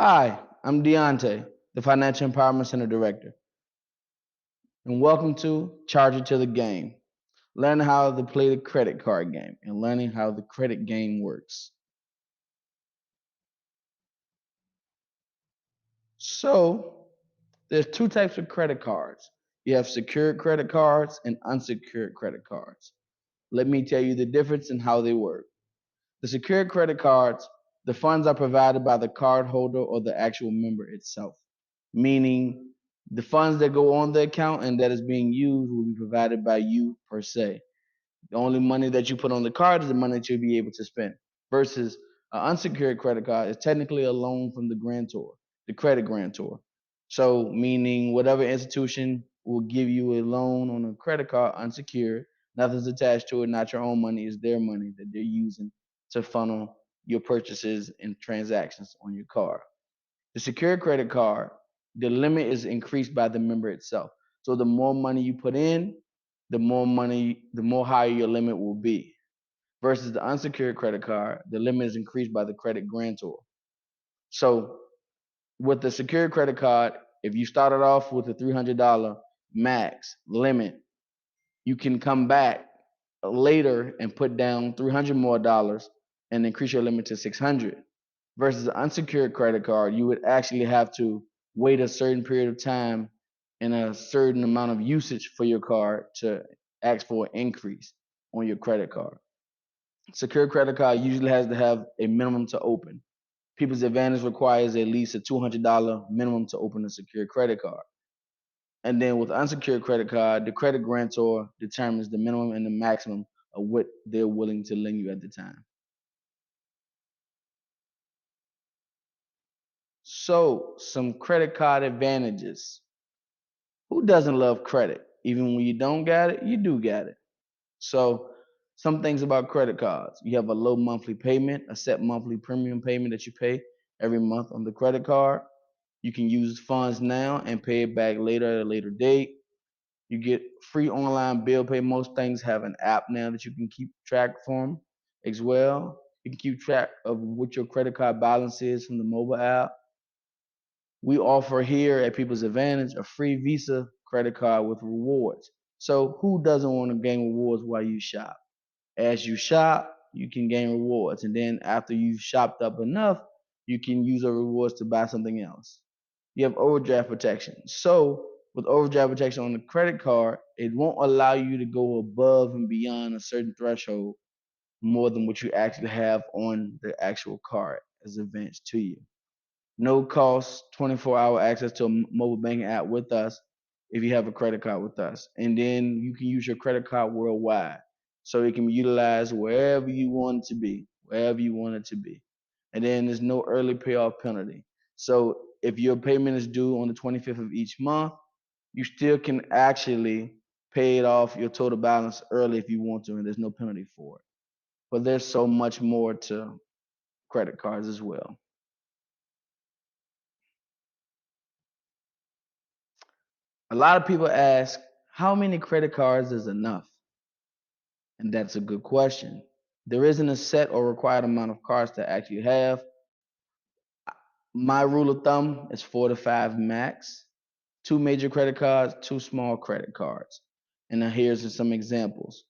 Hi, I'm Deontay, the Financial Empowerment Center Director, and welcome to Charge It to the Game. Learn how to play the credit card game and learning how the credit game works. So, there's two types of credit cards. You have secured credit cards and unsecured credit cards. Let me tell you the difference and how they work. The secured credit cards, the funds are provided by the cardholder or the actual member itself, meaning the funds that go on the account and that is being used will be provided by you per se. The only money that you put on the card is the money that you'll be able to spend. Versus an unsecured credit card is technically a loan from the grantor, the credit grantor. So meaning whatever institution will give you a loan on a credit card unsecured, nothing's attached to it, not your own money, it's their money that they're using to funnel your purchases and transactions on your card. The secured credit card, the limit is increased by the member itself. So the more money you put in, the more higher your limit will be. Versus the unsecured credit card, the limit is increased by the credit grantor. So with the secured credit card, if you started off with a $300 max limit, you can come back later and put down 300 more dollars and increase your limit to 600. Versus an unsecured credit card, you would actually have to wait a certain period of time and a certain amount of usage for your card to ask for an increase on your credit card. Secured credit card usually has to have a minimum to open. People's Advantage requires at least a $200 minimum to open a secured credit card. And then with unsecured credit card, the credit grantor determines the minimum and the maximum of what they're willing to lend you at the time. So, some credit card advantages. Who doesn't love credit? Even when you don't got it, you do got it. So, some things about credit cards. You have a low monthly payment, a set monthly premium payment that you pay every month on the credit card. You can use funds now and pay it back later at a later date. You get free online bill pay. Most things have an app now that you can keep track from as well. You can keep track of what your credit card balance is from the mobile app. We offer here at People's Advantage a free Visa credit card with rewards. So who doesn't want to gain rewards while you shop? As you shop, you can gain rewards. And then after you've shopped up enough, you can use the rewards to buy something else. You have overdraft protection. So with overdraft protection on the credit card, it won't allow you to go above and beyond a certain threshold more than what you actually have on the actual card as advanced to you. No cost, 24-hour access to a mobile banking app with us if you have a credit card with us. And then you can use your credit card worldwide. So it can be utilized wherever you want it to be, wherever you want it to be. And then there's no early payoff penalty. So if your payment is due on the 25th of each month, you still can actually pay it off your total balance early if you want to, and there's no penalty for it. But there's so much more to credit cards as well. A lot of people ask, how many credit cards is enough? And that's a good question. There isn't a set or required amount of cards to actually have. My rule of thumb is 4 to 5 max. Two major credit cards, two small credit cards. And now here's some examples.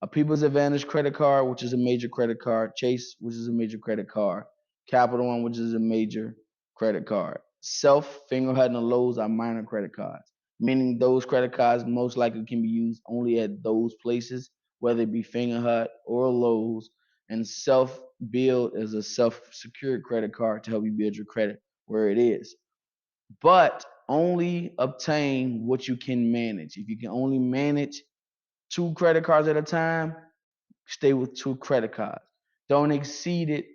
A People's Advantage credit card, which is a major credit card. Chase, which is a major credit card. Capital One, which is a major credit card. Self, Fingerhut, and Lowe's are minor credit cards, meaning those credit cards most likely can be used only at those places, whether it be Fingerhut or Lowe's. And Self Build is a self-secured credit card to help you build your credit where it is. But only obtain what you can manage. If you can only manage two credit cards at a time, stay with two credit cards. Don't exceed it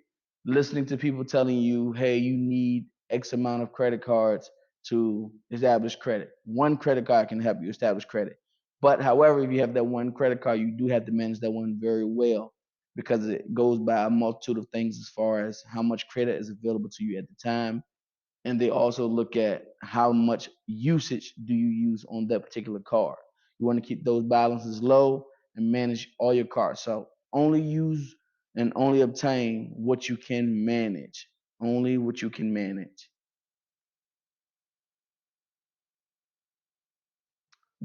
listening to people telling you, hey, you need X amount of credit cards to establish credit. One credit card can help you establish credit. But however, if you have that one credit card, you do have to manage that one very well because it goes by a multitude of things as far as how much credit is available to you at the time. And they also look at how much usage do you use on that particular card. You want to keep those balances low and manage all your cards. So only use and only obtain what you can manage. Only what you can manage.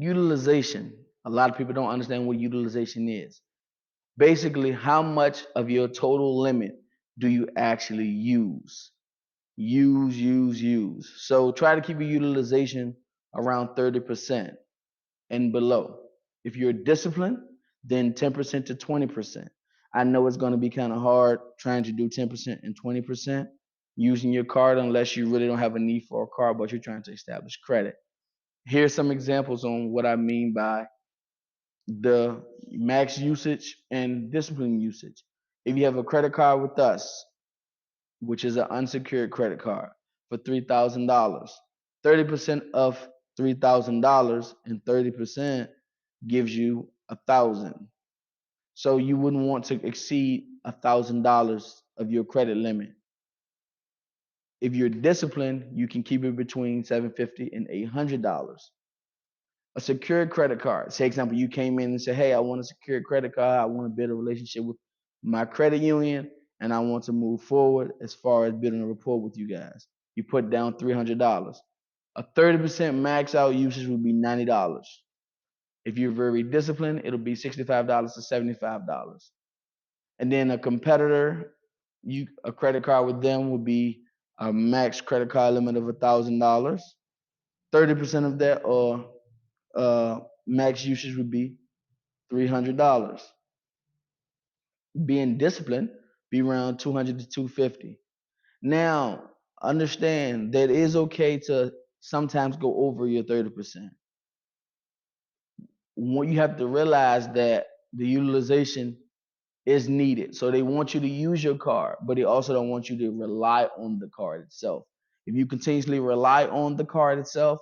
Utilization. A lot of people don't understand what utilization is. Basically, how much of your total limit do you actually use? Use. So try to keep your utilization around 30% and below. If you're disciplined, then 10% to 20%. I know it's going to be kind of hard trying to do 10% and 20% using your card unless you really don't have a need for a card, but you're trying to establish credit. Here's some examples on what I mean by the max usage and discipline usage. If you have a credit card with us, which is an unsecured credit card for $3,000, 30% of $3,000 and 30% gives you 1,000. So you wouldn't want to exceed $1,000 of your credit limit. If you're disciplined, you can keep it between $750 and $800. A secured credit card. Say, example, you came in and said, "Hey, I want a secured credit card. I want to build a relationship with my credit union, and I want to move forward as far as building a rapport with you guys." You put down $300. A 30% max out usage would be $90. If you're very disciplined, it'll be $65 to $75. And then a competitor, a credit card with them would be a max credit card limit of $1,000. 30% of that or max usage would be $300. Being disciplined, be around 200 to 250. Now, understand that it is okay to sometimes go over your 30%. What you have to realize that the utilization is needed. So they want you to use your card, but they also don't want you to rely on the card itself. If you continuously rely on the card itself,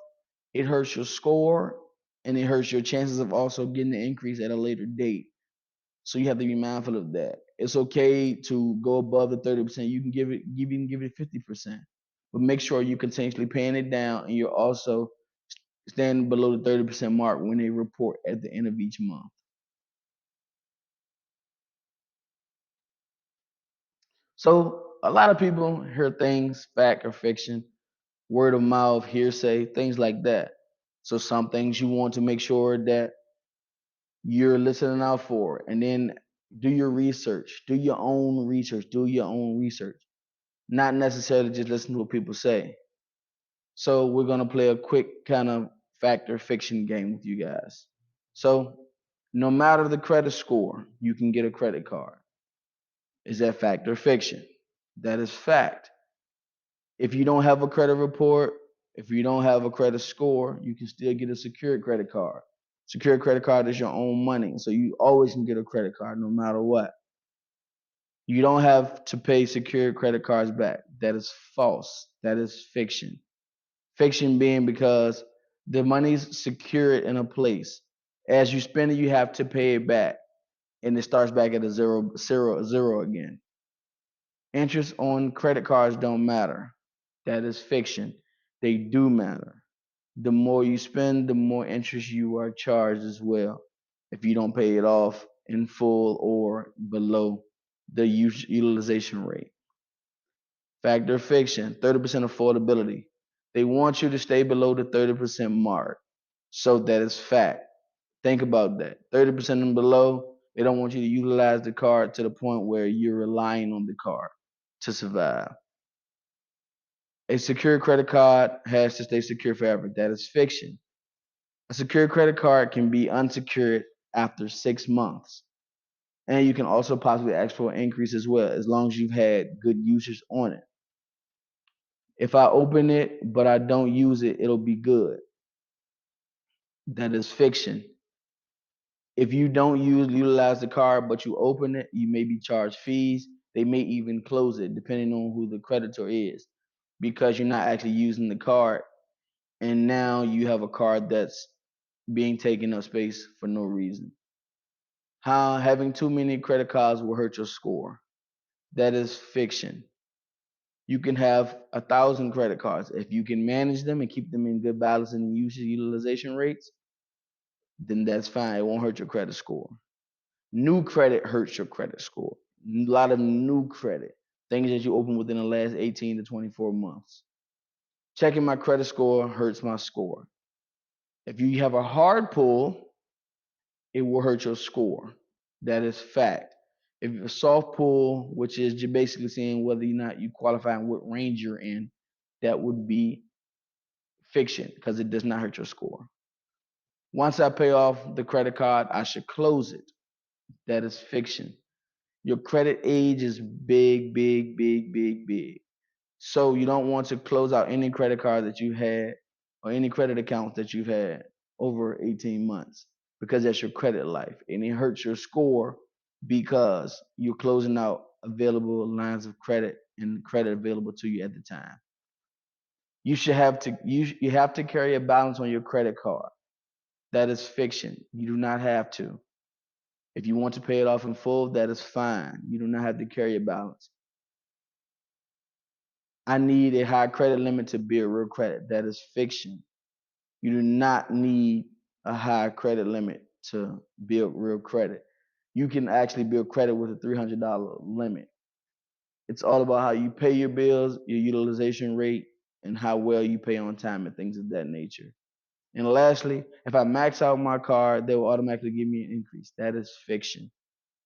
it hurts your score and it hurts your chances of also getting the increase at a later date. So you have to be mindful of that. It's okay to go above the 30%. You can give it 50%, but make sure you're continuously paying it down and you're also standing below the 30% mark when they report at the end of each month. So a lot of people hear things, fact or fiction, word of mouth, hearsay, things like that. So some things you want to make sure that you're listening out for, and then do your research, do your own research, do your own research. Not necessarily just listen to what people say. So we're gonna play a quick kind of fact or fiction game with you guys. So no matter the credit score, you can get a credit card. Is that fact or fiction? That is fact. If you don't have a credit report, if you don't have a credit score, you can still get a secured credit card. Secured credit card is your own money, so you always can get a credit card no matter what. You don't have to pay secured credit cards back. That is false. That is fiction. Fiction being because the money's secured in a place. As you spend it, you have to pay it back, and it starts back at a zero again. Interest on credit cards don't matter. That is fiction. They do matter. The more you spend, the more interest you are charged as well if you don't pay it off in full or below the utilization rate. Fact or fiction, 30% affordability. They want you to stay below the 30% mark. So that is fact. Think about that. 30% and below, they don't want you to utilize the card to the point where you're relying on the card to survive. A secure credit card has to stay secure forever. That is fiction. A secure credit card can be unsecured after 6 months. And you can also possibly ask for an increase as well, as long as you've had good usage on it. If I open it but I don't use it, it'll be good. That is fiction. If you don't utilize the card but you open it, you may be charged fees. They may even close it depending on who the creditor is because you're not actually using the card and now you have a card that's being taken up space for no reason. How having too many credit cards will hurt your score. That is fiction. You can have 1,000 credit cards. If you can manage them and keep them in good balance and usage utilization rates, then that's fine. It won't hurt your credit score. New credit hurts your credit score. A lot of new credit, things that you open within the last 18 to 24 months. Checking my credit score hurts my score. If you have a hard pull, it will hurt your score. That is fact. If you have a soft pull, which is you're basically saying whether or not you qualify and what range you're in, that would be fiction because it does not hurt your score. Once I pay off the credit card, I should close it. That is fiction. Your credit age is big, big, big, big, big. So you don't want to close out any credit card that you had or any credit account that you've had over 18 months because that's your credit life. And it hurts your score because you're closing out available lines of credit and credit available to you at the time. You have to carry a balance on your credit card. That is fiction. You do not have to. If you want to pay it off in full, that is fine. You do not have to carry a balance. I need a high credit limit to build real credit. That is fiction. You do not need a high credit limit to build real credit. You can actually build credit with a $300 limit. It's all about how you pay your bills, your utilization rate, and how well you pay on time and things of that nature. And lastly, if I max out my card, they will automatically give me an increase. That is fiction.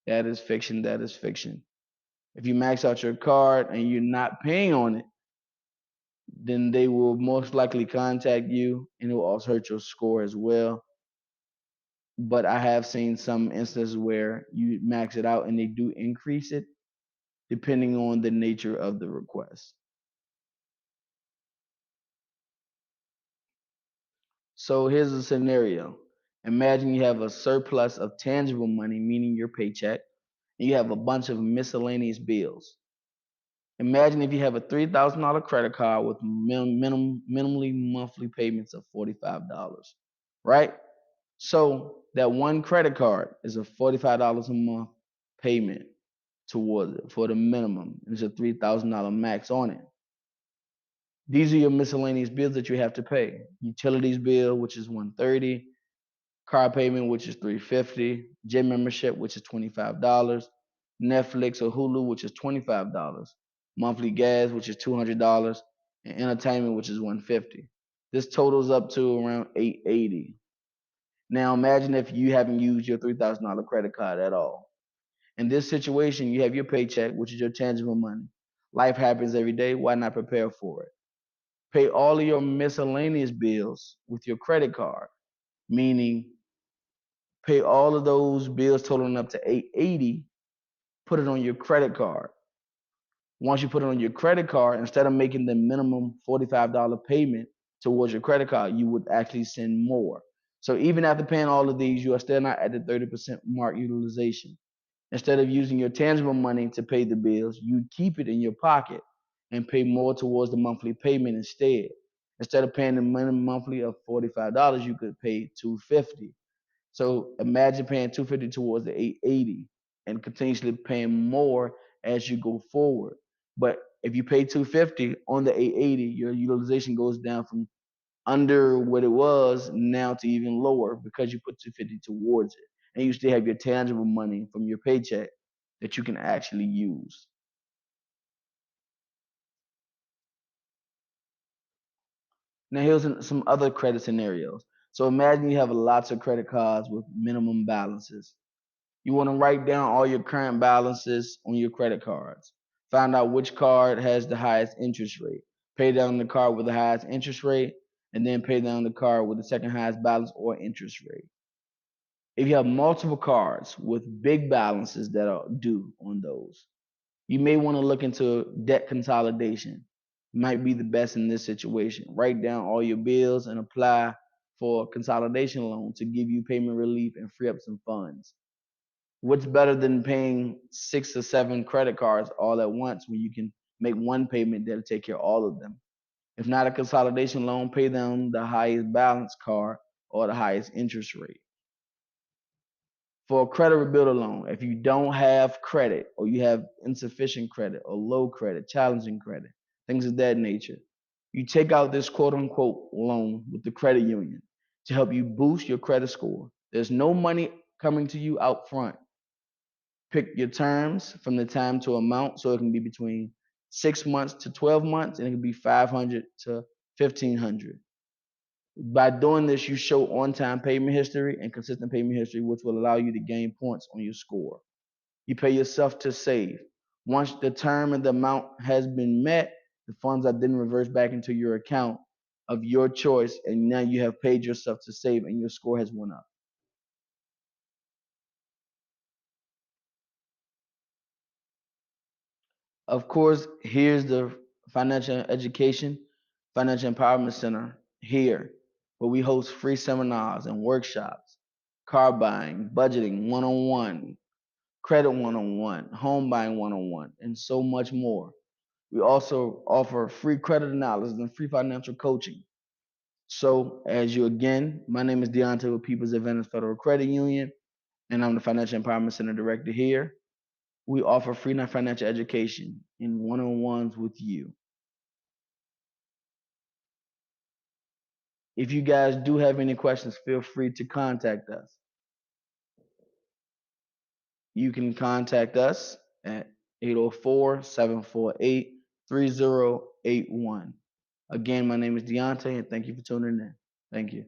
That is fiction. That is fiction. If you max out your card and you're not paying on it, then they will most likely contact you and it will also hurt your score as well. But I have seen some instances where you max it out and they do increase it depending on the nature of the request. So here's a scenario. Imagine you have a surplus of tangible money, meaning your paycheck, and you have a bunch of miscellaneous bills. Imagine if you have a $3,000 credit card with minimally monthly payments of $45, right? So that one credit card is a $45 a month payment towards it for the minimum. There's a $3,000 max on it. These are your miscellaneous bills that you have to pay. Utilities bill, which is 130, car payment, which is 350, gym membership, which is $25, Netflix or Hulu, which is $25, monthly gas, which is $200, and entertainment, which is 150. This totals up to around 880. Now imagine if you haven't used your $3,000 credit card at all. In this situation, you have your paycheck, which is your tangible money. Life happens every day. Why not prepare for it? Pay all of your miscellaneous bills with your credit card, meaning pay all of those bills totaling up to 880, put it on your credit card. Once you put it on your credit card, instead of making the minimum $45 payment towards your credit card, you would actually send more. So even after paying all of these, you are still not at the 30% mark utilization. Instead of using your tangible money to pay the bills, you keep it in your pocket and pay more towards the monthly payment instead. Instead of paying the minimum monthly of $45, you could pay $250. So imagine paying $250 towards the 880 and continuously paying more as you go forward. But if you pay 250 on the 880, your utilization goes down from under what it was now to even lower because you put 250 towards it. And you still have your tangible money from your paycheck that you can actually use. Now here's some other credit scenarios. So imagine you have lots of credit cards with minimum balances. You want to write down all your current balances on your credit cards. Find out which card has the highest interest rate. Pay down the card with the highest interest rate, and then pay down the card with the second highest balance or interest rate. If you have multiple cards with big balances that are due on those, you may want to look into debt consolidation. Might be the best in this situation. Write down all your bills and apply for a consolidation loan to give you payment relief and free up some funds. What's better than paying 6 or 7 credit cards all at once when you can make one payment that'll take care of all of them? If not a consolidation loan, pay them the highest balance card or the highest interest rate. For a credit rebuilder loan, if you don't have credit or you have insufficient credit or low credit, challenging credit, things of that nature, you take out this quote unquote loan with the credit union to help you boost your credit score. There's no money coming to you out front. Pick your terms from the time to amount, so it can be between 6 months to 12 months, and it can be 500 to 1500. By doing this, you show on-time payment history and consistent payment history, which will allow you to gain points on your score. You pay yourself to save. Once the term and the amount has been met, the funds are then reversed back into your account of your choice, and now you have paid yourself to save, and your score has went up. Of course, here's the Financial Education, Financial Empowerment Center here, where we host free seminars and workshops, car buying, budgeting 101, credit 101, home buying 101, and so much more. We also offer free credit analysis and free financial coaching. So, as you again, my name is Deontay with People's Advantage Federal Credit Union, and I'm the Financial Empowerment Center Director here. We offer free financial education in one-on-ones with you. If you guys do have any questions, feel free to contact us. You can contact us at 804-748-3081. Again, my name is Deontay, and thank you for tuning in. Thank you.